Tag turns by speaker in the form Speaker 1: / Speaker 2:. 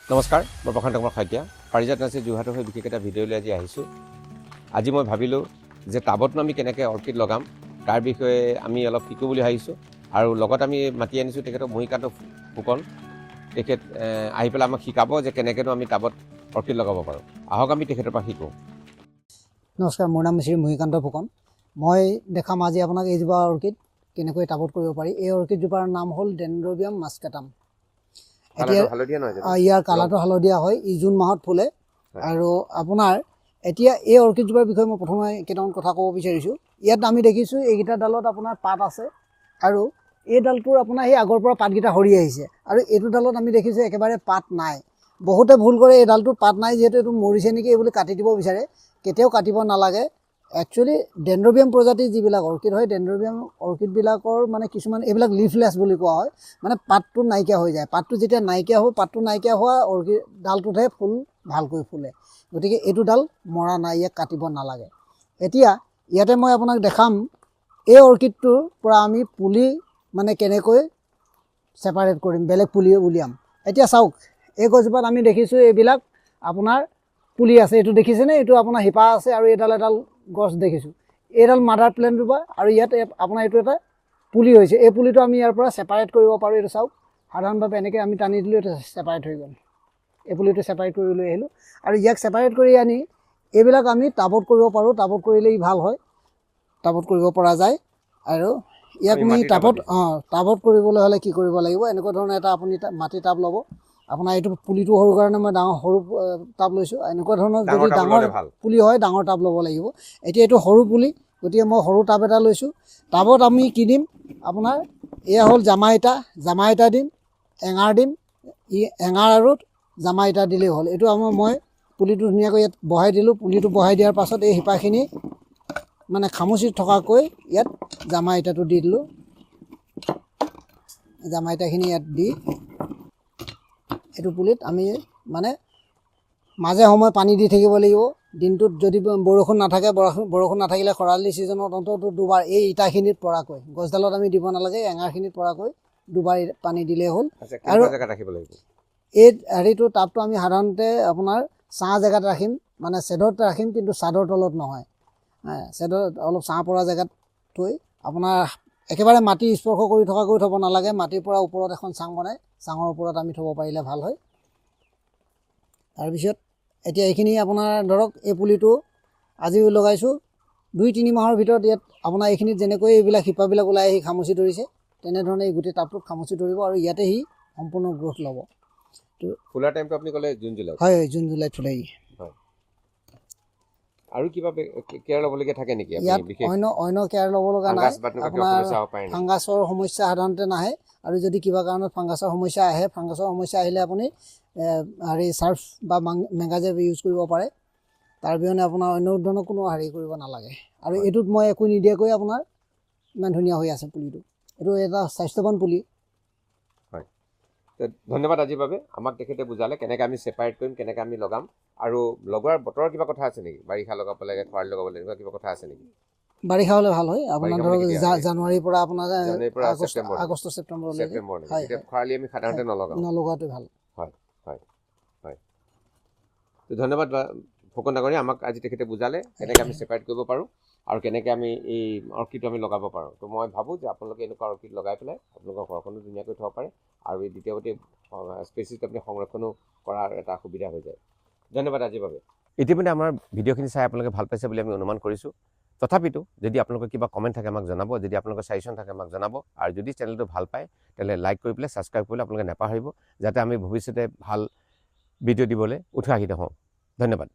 Speaker 1: নমস্কাৰ, মই প্ৰশান্ত কুমাৰ শইকীয়া। পাৰিজাত নাৰ্চাৰী যোৰহাটৰ হৈ বিশেষ এটা ভিডিঅ' লৈ আজি আহিছোঁ। আজি মই ভাবিলোঁ যে টাবতনো আমি কেনেকৈ অৰ্কিড লগাম তাৰ বিষয়ে আমি অলপ শিকোঁ বুলি ভাবিছোঁ। আৰু লগত আমি মাতি আনিছোঁ তেখেতক মহিকান্ত ফুকন। তেখেত আহি পেলাই আমাক শিকাব যে কেনেকৈনো আমি টাবত অৰ্কিড লগাব পাৰোঁ। আহক আমি তেখেতৰ পৰা শিকোঁ।
Speaker 2: নমস্কাৰ, মোৰ নাম শ্ৰী মহিকান্ত ফুকন। মই দেখাম আজি আপোনাক এইজোপা অৰ্কিড কেনেকৈ টাবত কৰিব পাৰি। এই অৰ্কিডজোপাৰ নাম হ'ল ডেনড্ৰবিয়াম মাস্কেটাম। এতিয়া ইয়াৰ কালাৰটো হালধীয়া হয়, ই জুন মাহত ফুলে। আৰু আপোনাৰ এতিয়া এই অৰ্কিডজোপাৰ বিষয়ে মই প্ৰথমে কেইটামান কথা ক'ব বিচাৰিছোঁ। ইয়াত আমি দেখিছোঁ এইকেইটা ডালত আপোনাৰ পাত আছে আৰু এই ডালটোৰ আপোনাৰ সেই আগৰ পৰা পাতকেইটা সৰি আহিছে, আৰু এইটো ডালত আমি দেখিছোঁ একেবাৰে পাত নাই। বহুতে ভুল কৰে এই ডালটোত পাত নাই যিহেতু এইটো মৰিছে নেকি এই বুলি কাটি দিব বিচাৰে। কেতিয়াও কাটিব নালাগে। একচুৱেলি ডেনড্ৰবিয়াম প্ৰজাতিৰ যিবিলাক অৰ্কিড হয়, ডেনড্ৰবিয়াম অৰ্কিডবিলাকৰ মানে কিছুমান এইবিলাক লিফলেছ বুলি কোৱা হয়, মানে পাতটো নাইকিয়া হৈ যায়। পাতটো যেতিয়া নাইকিয়া হ'ব, পাতটো নাইকিয়া হোৱা অৰ্কিড ডালটোতহে ফুল ভালকৈ ফুলে। গতিকে এইটো ডাল মৰা নাই, ইয়াক কাটিব নালাগে। এতিয়া ইয়াতে মই আপোনাক দেখাম এই অৰ্কিডটোৰ পৰা আমি পুলি মানে কেনেকৈ ছেপাৰেট কৰিম, বেলেগ পুলি উলিয়াম। এতিয়া চাওক, এই গছজোপাত আমি দেখিছোঁ এইবিলাক আপোনাৰ পুলি আছে। এইটো দেখিছেনে? এইটো আপোনাৰ শিপা আছে আৰু এডাল গছ দেখিছোঁ। এইডাল মাদাৰ প্লেণ্টজোপা আৰু ইয়াত আপোনাৰ এইটো এটা পুলি হৈছে। এই পুলিটো আমি ইয়াৰ পৰা ছেপাৰেট কৰিব পাৰোঁ। এইটো চাওক, সাধাৰণভাৱে এনেকৈ আমি টানি দিলোঁ, এইটো ছেপাৰেট হৈ গ'ল। এই পুলিটো ছেপাৰেট কৰি লৈ আহিলোঁ আৰু ইয়াক ছেপাৰেট কৰি আনি এইবিলাক আমি টাবত কৰিব পাৰোঁ। টাবত কৰিলে ই ভাল হয়, টাবত কৰিব পৰা যায়। আৰু ইয়াক আমি টাবত কৰিবলৈ হ'লে কি কৰিব লাগিব, এনেকুৱা ধৰণৰ এটা আপুনি মাটি টাব ল'ব। আপোনাৰ এইটো পুলিটো সৰু কাৰণে মই সৰু টাব লৈছোঁ। এনেকুৱা ধৰণৰ যদি ডাঙৰ পুলি হয় ডাঙৰ টাব ল'ব লাগিব। এতিয়া এইটো সৰু পুলি, গতিকে মই সৰু টাব এটা লৈছোঁ। টাবত আমি কি দিম, আপোনাৰ এয়া হ'ল জামা ইটা দিম, এঙাৰ দিম। এঙাৰ আৰু জামা ইটা দিলেই হ'ল। এইটো মই পুলিটো ধুনীয়াকৈ ইয়াত বহাই দিলোঁ। পুলিটো বহাই দিয়াৰ পাছত এই শিপাখিনি মানে খামুচি থকাকৈ ইয়াত জামা ইটাটো দি দিলোঁ। জামা ইটাখিনি ইয়াত দি এইটো পুলিত আমি মানে মাজে সময়ে পানী দি থাকিব লাগিব। দিনটোত যদি বৰষুণ নাথাকিলে খৰালি ছিজনত অন্তত দুবাৰ এই ইটাখিনিত পৰাকৈ, গছডালত আমি দিব নালাগে, এঙাৰখিনিত পৰাকৈ দুবাৰ পানী দিলেই হ'ল। আৰু এই হেৰিটো টাবটো আমি সাধাৰণতে আপোনাৰ ছাঁ জেগাত ৰাখিম, মানে শ্বেডত ৰাখিম, কিন্তু ছাদৰ তলত নহয়। শ্বেডত অলপ ছাঁ পৰা জেগাত থৈ আপোনাৰ একেবাৰে মাটি স্পৰ্শ কৰি থকাকৈ থ'ব নালাগে। মাটিৰ পৰা ওপৰত এখন চাং বনাই চাঙৰ ওপৰত আমি থ'ব পাৰিলে ভাল হয়। তাৰপিছত এতিয়া এইখিনি আপোনাৰ ধৰক এই পুলিটো আজি লগাইছোঁ, 2-3 মাহৰ ভিতৰত ইয়াত আপোনাৰ এইখিনিত যেনেকৈ এইবিলাক শিপাবিলাক ওলাই আহি খামুচি ধৰিছে, তেনেধৰণে এই গোটেই টাবটোত খামুচি ধৰিব আৰু ইয়াতে সি সম্পূৰ্ণ গ্ৰ'থ ল'ব।
Speaker 1: ফুলাৰ টাইমটো আপুনি ক'লে জুন জুলাই?
Speaker 2: হয়, জুন জুলাইত ফুলেহি।
Speaker 1: আৰু কিবা কেয়াৰ ল'বলগীয়া থাকে নেকি?
Speaker 2: ইয়াত অন্য কেয়াৰ ল'ব লগা নাই। আপোনাৰ ফাংগাছৰ সমস্যা সাধাৰণতে নাহে, আৰু যদি কিবা কাৰণত ফাংগাছৰ সমস্যা আহে, ফাংগাছৰ সমস্যা আহিলে আপুনি চাৰ্ফ বা মেগাজেব ইউজ কৰিব পাৰে। তাৰ বিহনে আপোনাৰ অন্য ধৰণৰ কোনো হেৰি কৰিব নালাগে। আৰু এইটোত মই একো নিদিয়াকৈ আপোনাৰ ইমান ধুনীয়া হৈ আছে পুলিটো। এইটো এটা স্বাস্থ্যৱান পুলি।
Speaker 1: হয়, ধন্যবাদ আজিৰ বাবে। আমাক তেখেতে বুজালে কেনেকৈ আমি ছেপাৰেট কৰিম, কেনেকৈ আমি লগাম। আৰু লগোৱাৰ বতৰৰ কিবা কথা আছে নেকি? বাৰিষা লগাব লাগে, খৰালি লগাব লাগে, এনেকুৱা কিবা কথা আছে নেকি?
Speaker 2: বাৰিষা হ'লে ভাল হয়। আপোনাৰ ধৰক জানুৱাৰীৰ পৰা আপোনাৰ আগষ্ট ছেপ্টেম্বৰলৈকে।
Speaker 1: খৰালি আমি সাধাৰণতে
Speaker 2: নলগোৱাটোৱে ভাল।
Speaker 1: হয় হয় হয়, ধন্যবাদ ফুকন ডাঙৰীয়া। আমাক আজি তেখেতে বুজালে কেনেকৈ আমি ছেপাৰেট কৰিব পাৰোঁ আৰু কেনেকৈ আমি এই অৰ্কিডটো আমি লগাব পাৰোঁ। তো মই ভাবোঁ যে আপোনালোকে এনেকুৱা অৰ্কিড লগাই পেলাই আপোনালোকৰ ঘৰখনো ধুনীয়াকৈ থ'ব পাৰে, আৰু এই দ্বিতীয়তে স্পেচিছ আপুনি সংৰক্ষণো কৰাৰ এটা সুবিধা হৈ যায়। ধন্যবাদ আজিৰ বাবে। ইতিমধ্যে আমাৰ ভিডিঅ'খিনি চাই আপোনালোকে ভাল পাইছে বুলি আমি অনুমান কৰিছোঁ। তথাপিতো যদি আপোনালোকৰ কিবা কমেণ্ট থাকে আমাক জনাব, যদি আপোনালোকৰ ছাজেশ্যন থাকে আমাক জনাব, আৰু যদি চেনেলটো ভাল পায় তেতিয়াহ'লে লাইক কৰি পেলাই ছাবস্ক্ৰাইব কৰিলে আপোনালোকে নাপাহৰিব, যাতে আমি ভৱিষ্যতে ভাল ভিডিঅ' দিবলৈ উৎসাহিত হওঁ। ধন্যবাদ।